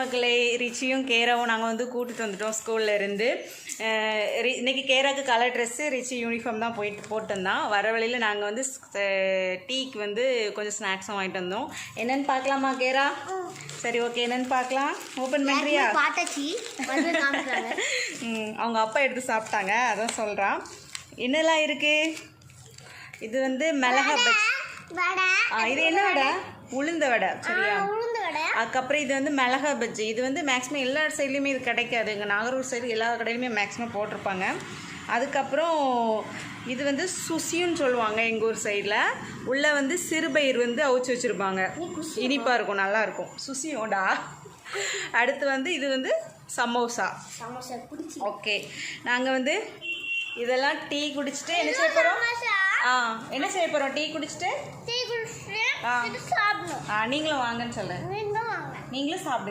மக்களே, ரிச்சியும் கேராவும் நாங்கள் வந்து கூட்டிகிட்டு வந்துட்டோம் ஸ்கூலில் இருந்து. இன்றைக்கி கேராவுக்கு கலர் ட்ரெஸ்ஸு, ரிச்சி யூனிஃபார்ம் தான் போட்டுருந்தான். வர வழியில் நாங்கள் வந்து டீக்கு வந்து கொஞ்சம் ஸ்நாக்ஸும் வாங்கிட்டு வந்தோம். என்னென்னு பார்க்கலாமா கேரா? சரி, ஓகே, என்னென்னு பார்க்கலாம். ஓப்பன் பண்ணுறியா? அவங்க அப்பா எடுத்து சாப்பிட்டாங்க, அதான் சொல்கிறான். என்னெல்லாம் இருக்குது? இது வந்து மிளகா பஜ்ஜி. இது என்ன வடை? உளுந்த வடை. சரியா? அதுக்கப்புறம் இது வந்து மிளகா பஜ்ஜி. இது வந்து மேக்ஸிமம் எல்லா சைட்லேயுமே இது கிடைக்காது. இங்கே நாகர்கோவில் சைடு எல்லா கடையிலுமே மேக்ஸிமம் போட்டிருப்பாங்க. அதுக்கப்புறம் இது வந்து சுசின்னு சொல்லுவாங்க எங்கள் ஊர் சைடில். உள்ளே வந்து சிறுபயிர் வந்து அவிச்சு வச்சுருப்பாங்க. இனிப்பாக இருக்கும், நல்லாயிருக்கும். சுசியோடா. அடுத்து வந்து இது வந்து சமோசா. ஓகே, நாங்கள் வந்து இதெல்லாம் டீ குடிச்சிட்டு என்ன செய்ய போகிறோம்? என்ன செய்ய போகிறோம்? டீ குடிச்சிட்டு நீங்களும் வாங்கன்னு சொல்ல. நீங்களும் சாப்பிடு.